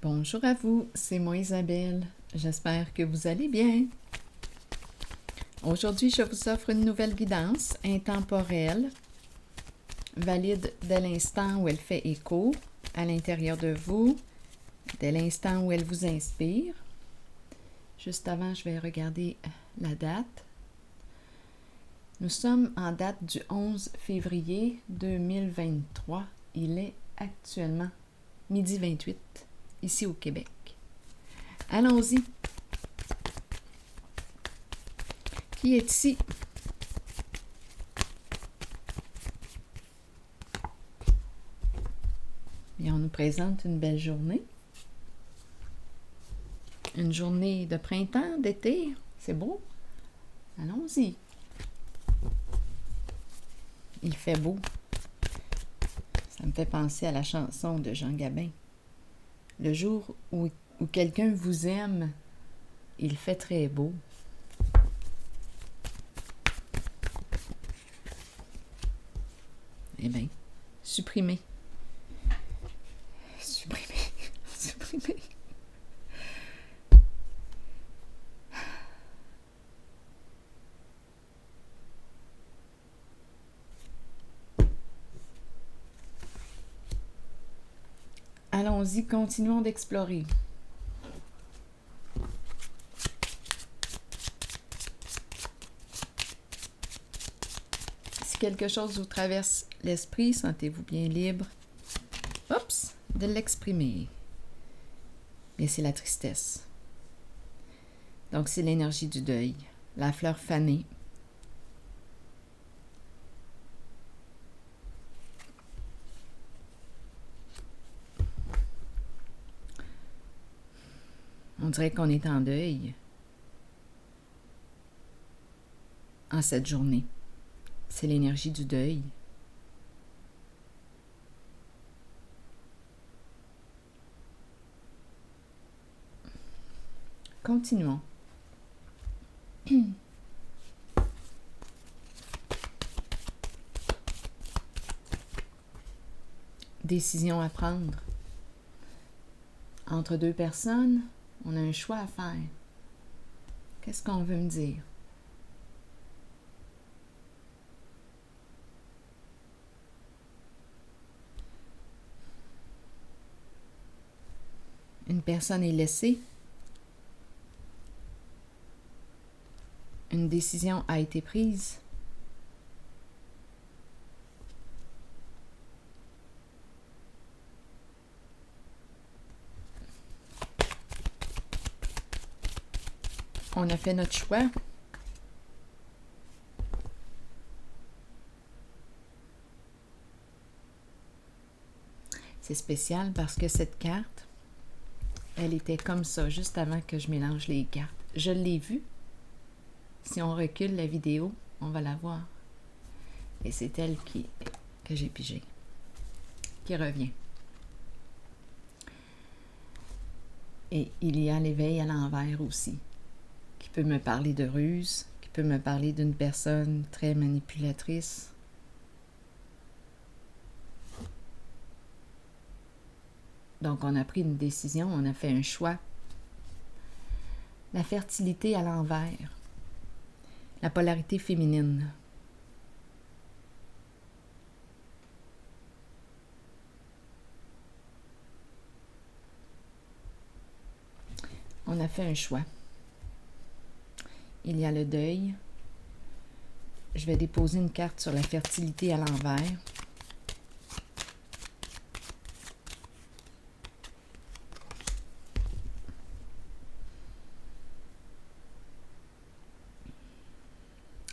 Bonjour à vous, c'est moi Isabelle. J'espère que vous allez bien. Aujourd'hui, je vous offre une nouvelle guidance intemporelle, valide dès l'instant où elle fait écho à l'intérieur de vous, dès l'instant où elle vous inspire. Juste avant, je vais regarder la date. Nous sommes en date du 11 février 2023. Il est actuellement 12h28 ici au Québec. Allons-y. Qui est ici? Bien, on nous présente une belle journée. Une journée de printemps, d'été. C'est beau. Allons-y. Il fait beau. Ça me fait penser à la chanson de Jean Gabin. Le jour où quelqu'un vous aime, il fait très beau. Eh bien, supprimer. Supprimer. Supprimer. Allons-y, continuons d'explorer. Si quelque chose vous traverse l'esprit, sentez-vous bien libre, de l'exprimer. Mais c'est la tristesse. Donc, c'est l'énergie du deuil, la fleur fanée. On dirait qu'on est en deuil en cette journée. C'est l'énergie du deuil. Continuons. Décision à prendre. Entre deux personnes, on a un choix à faire. Qu'est-ce qu'on veut me dire? Une personne est laissée. Une décision a été prise. On a fait notre choix. C'est spécial parce que cette carte, elle était comme ça, juste avant que je mélange les cartes. Je l'ai vue. Si on recule la vidéo, on va la voir. Et c'est elle que j'ai pigée, qui revient. Et il y a l'éveil à l'envers aussi, qui peut me parler de ruse, qui peut me parler d'une personne très manipulatrice. Donc, on a pris une décision, on a fait un choix. La fertilité à l'envers. La polarité féminine. On a fait un choix. Il y a le deuil. Je vais déposer une carte sur la fertilité à l'envers.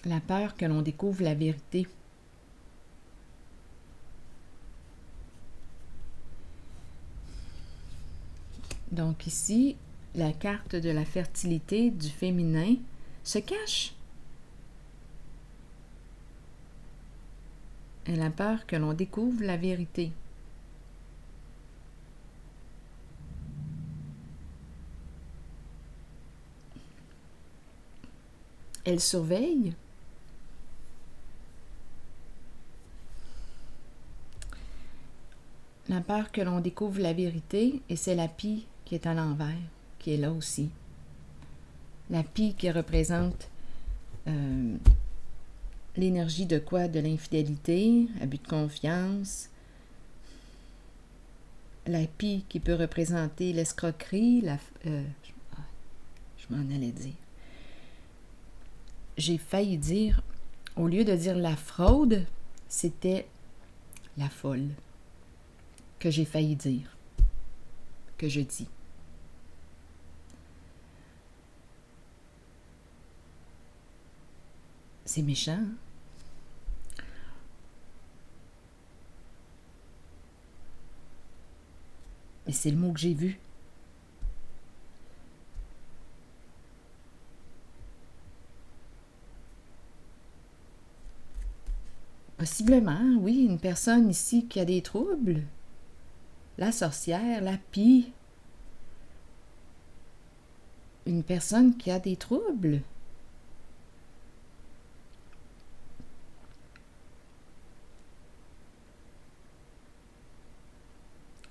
La peur que l'on découvre la vérité. Donc ici, la carte de la fertilité du féminin se cache. Et la peur que l'on découvre la vérité. Elle surveille. La peur que l'on découvre la vérité, et c'est la pie qui est à l'envers, qui est là aussi. La pie qui représente l'énergie de quoi? De l'infidélité, abus de confiance. La pie qui peut représenter l'escroquerie, je m'en allais dire. J'ai failli dire, au lieu de dire la fraude, c'était la folle que j'ai failli dire, que je dis. C'est méchant, hein? Mais c'est le mot que j'ai vu. Possiblement, oui, une personne ici qui a des troubles. La sorcière, la pie. Une personne qui a des troubles.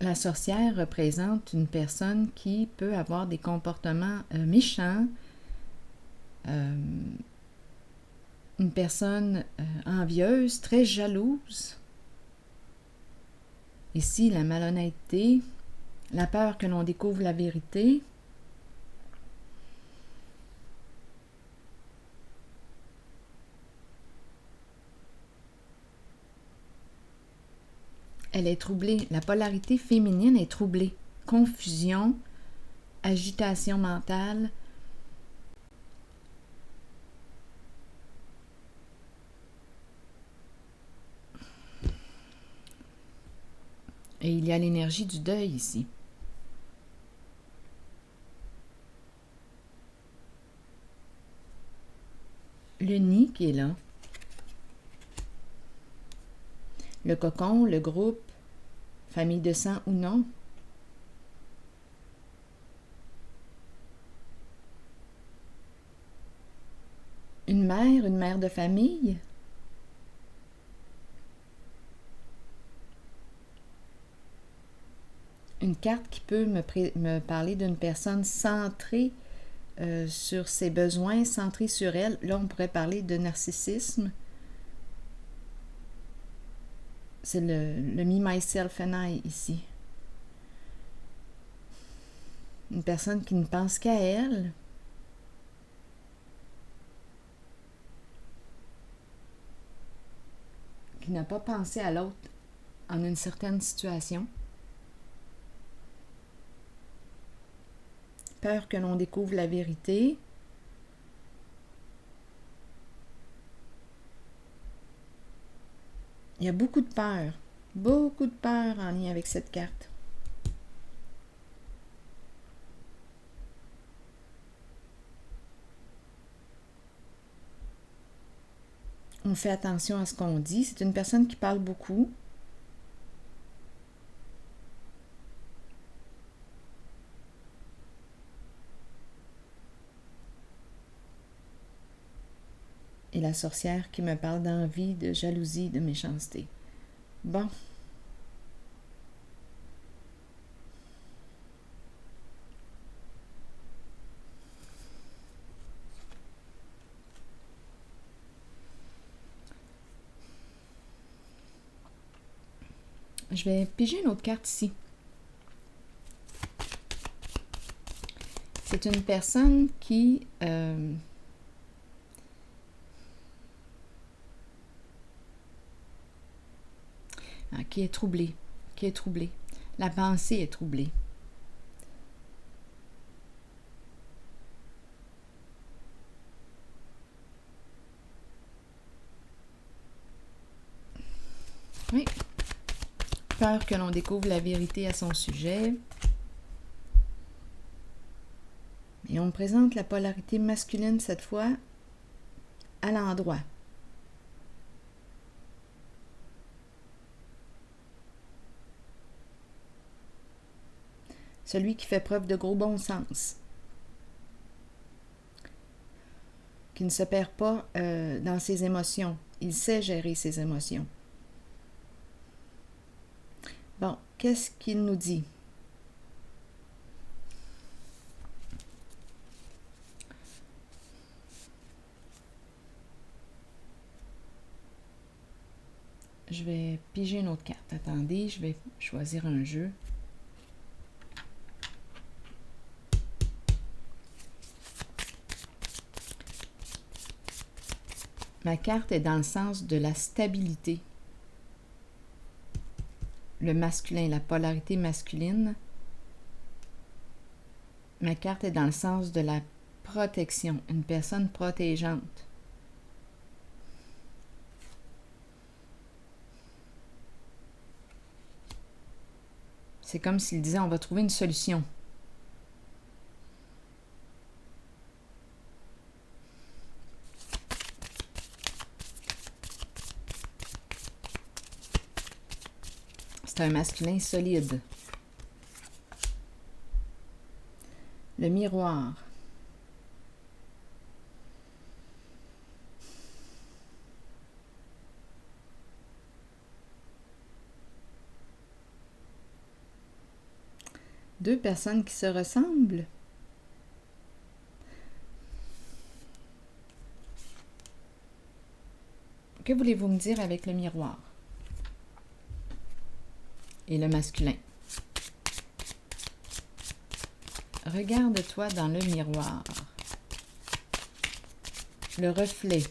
La sorcière représente une personne qui peut avoir des comportements méchants, une personne envieuse, très jalouse. Ici, la malhonnêteté, la peur que l'on découvre la vérité. Elle est troublée. La polarité féminine est troublée. Confusion, agitation mentale. Et il y a l'énergie du deuil ici. Le nid qui est là. Le cocon, le groupe, famille de sang ou non. Une mère de famille. Une carte qui peut me parler d'une personne centrée sur ses besoins, centrée sur elle. Là, on pourrait parler de narcissisme. C'est le me, myself and I ici. Une personne qui ne pense qu'à elle. Qui n'a pas pensé à l'autre en une certaine situation. Peur que l'on découvre la vérité. Il y a beaucoup de peur en lien avec cette carte. On fait attention à ce qu'on dit. C'est une personne qui parle beaucoup. Et la sorcière qui me parle d'envie, de jalousie, de méchanceté. Bon. Je vais piger une autre carte ici. C'est une personne qui est troublée. La pensée est troublée. Oui. Peur que l'on découvre la vérité à son sujet. Et on me présente la polarité masculine cette fois à l'endroit. Celui qui fait preuve de gros bon sens. Qui ne se perd pas dans ses émotions. Il sait gérer ses émotions. Bon, qu'est-ce qu'il nous dit? Je vais piger une autre carte. Attendez, je vais choisir un jeu. Ma carte est dans le sens de la stabilité. Le masculin, la polarité masculine. Ma carte est dans le sens de la protection, une personne protégeante. C'est comme s'il disait, on va trouver une solution. C'est un masculin solide. Le miroir. Deux personnes qui se ressemblent. Que voulez-vous me dire avec le miroir? Et le masculin. Regarde-toi dans le miroir. Le reflet.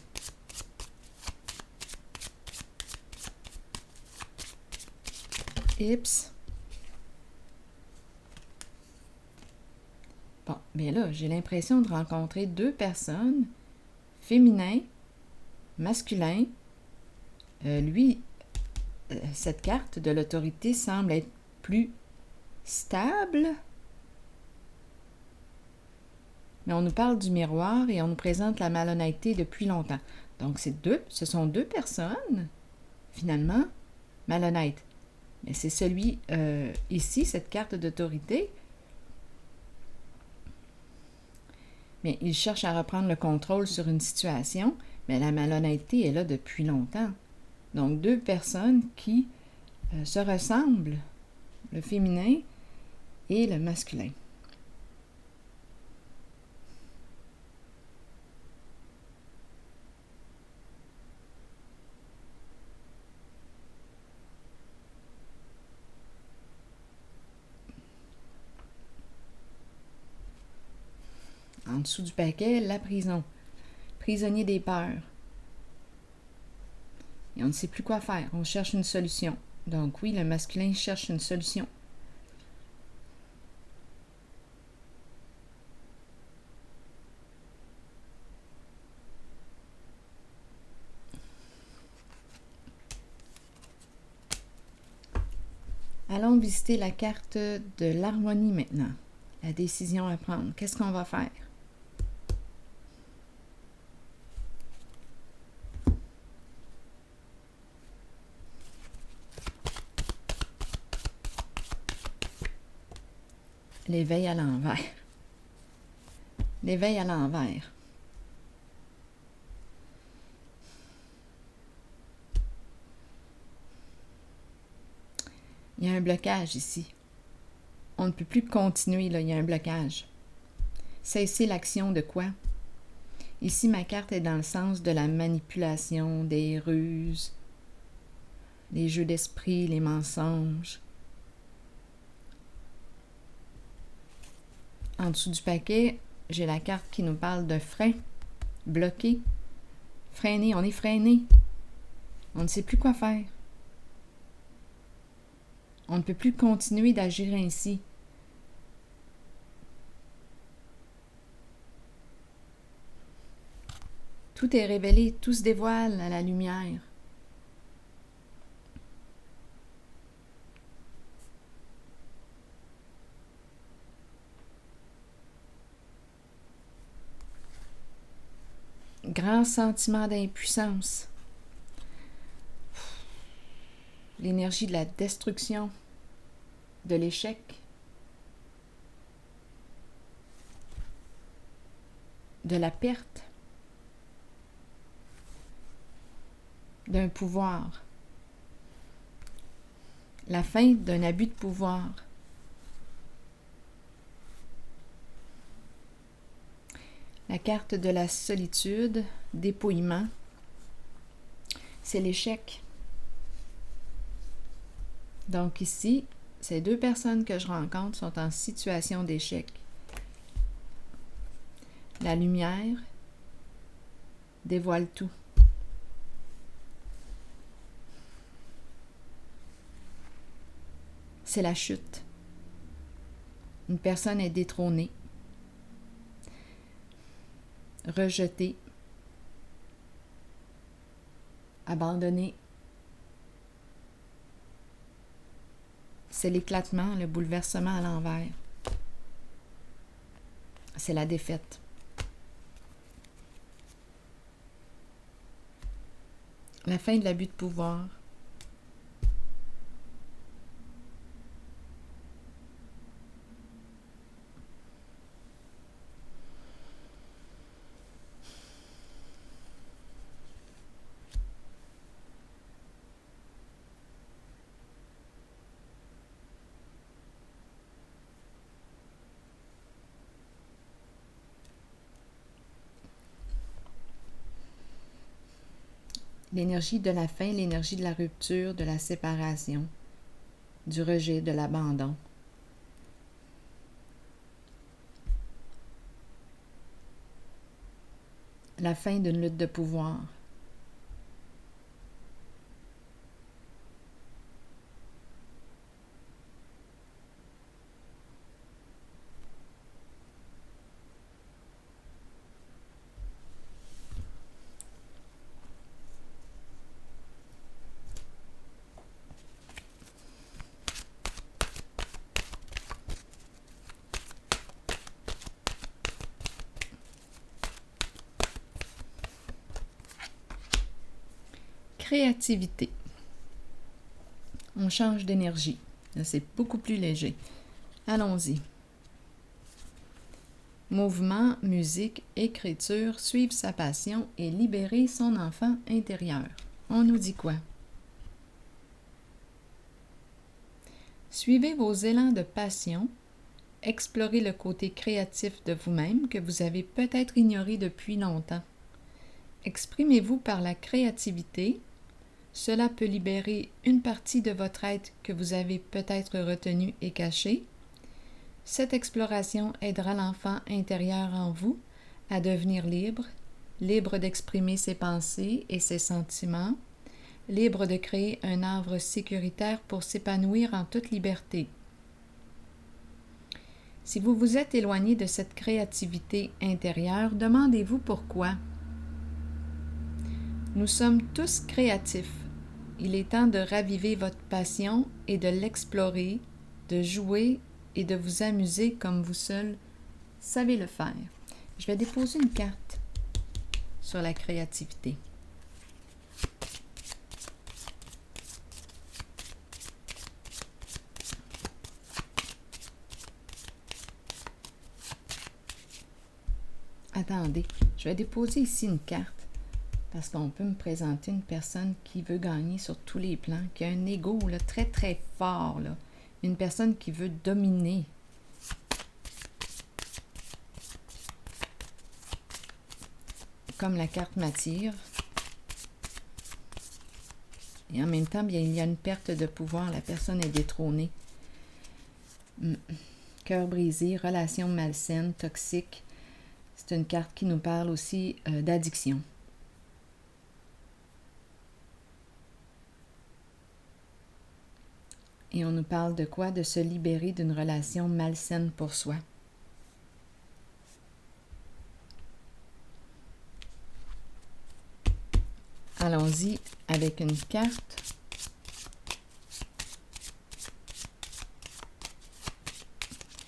Ips. Bon, bien là, j'ai l'impression de rencontrer deux personnes, féminin, masculin. Lui, cette carte de l'autorité semble être plus stable. Mais on nous parle du miroir et on nous présente la malhonnêteté depuis longtemps. Donc, ce sont deux personnes, finalement, malhonnêtes. Mais c'est celui, ici, cette carte d'autorité. Mais il cherche à reprendre le contrôle sur une situation, mais la malhonnêteté est là depuis longtemps. Donc, deux personnes qui se ressemblent, le féminin et le masculin. En dessous du paquet, la prison. Prisonnier des peurs. Et on ne sait plus quoi faire. On cherche une solution. Donc oui, le masculin cherche une solution. Allons visiter la carte de l'harmonie maintenant. La décision à prendre. Qu'est-ce qu'on va faire? L'éveil à l'envers. L'éveil à l'envers. Il y a un blocage ici. On ne peut plus continuer, là, il y a un blocage. Cesser l'action de quoi? Ici, ma carte est dans le sens de la manipulation, des ruses, les jeux d'esprit, les mensonges. En dessous du paquet, j'ai la carte qui nous parle de frein, bloqué, freiné, on est freiné. On ne sait plus quoi faire. On ne peut plus continuer d'agir ainsi. Tout est révélé, tout se dévoile à la lumière. Grand sentiment d'impuissance. L'énergie de la destruction, de l'échec. De la perte. D'un pouvoir. La fin d'un abus de pouvoir. La carte de la solitude, dépouillement, c'est l'échec. Donc ici, ces deux personnes que je rencontre sont en situation d'échec. La lumière dévoile tout. C'est la chute. Une personne est détrônée, rejetée, abandonnée. C'est l'éclatement, le bouleversement à l'envers. C'est la défaite. La fin de l'abus de pouvoir. L'énergie de la fin, l'énergie de la rupture, de la séparation, du rejet, de l'abandon. La fin d'une lutte de pouvoir. Créativité. On change d'énergie. Là, c'est beaucoup plus léger. Allons-y. Mouvement, musique, écriture, suivre sa passion et libérer son enfant intérieur. On nous dit quoi? Suivez vos élans de passion, explorez le côté créatif de vous-même que vous avez peut-être ignoré depuis longtemps. Exprimez-vous par la créativité. Cela peut libérer une partie de votre être que vous avez peut-être retenue et cachée. Cette exploration aidera l'enfant intérieur en vous à devenir libre, libre d'exprimer ses pensées et ses sentiments, libre de créer un havre sécuritaire pour s'épanouir en toute liberté. Si vous vous êtes éloigné de cette créativité intérieure, demandez-vous pourquoi. Nous sommes tous créatifs. Il est temps de raviver votre passion et de l'explorer, de jouer et de vous amuser comme vous seul savez le faire. Je vais déposer une carte sur la créativité. Attendez, je vais déposer ici une carte parce qu'on peut me présenter une personne qui veut gagner sur tous les plans, qui a un ego là, très très fort, là. Une personne qui veut dominer. Comme la carte m'attire. Et en même temps, bien, il y a une perte de pouvoir, la personne est détrônée. Cœur brisé, relation malsaine, toxique. C'est une carte qui nous parle aussi d'addiction. Et on nous parle de quoi? De se libérer d'une relation malsaine pour soi. Allons-y avec une carte.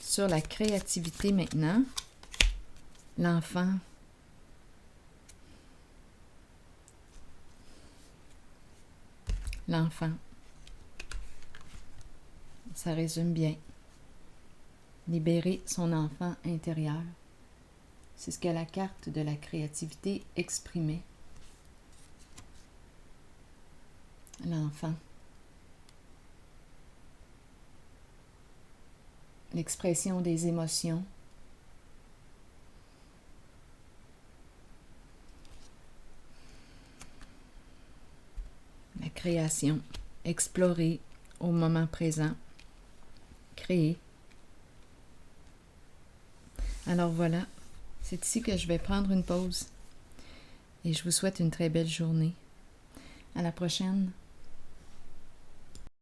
Sur la créativité maintenant. L'enfant. L'enfant. Ça résume bien. Libérer son enfant intérieur. C'est ce que la carte de la créativité exprimait. L'enfant. L'expression des émotions. La création. Explorer, au moment présent. Créer. Alors voilà, c'est ici que je vais prendre une pause et je vous souhaite une très belle journée. À la prochaine.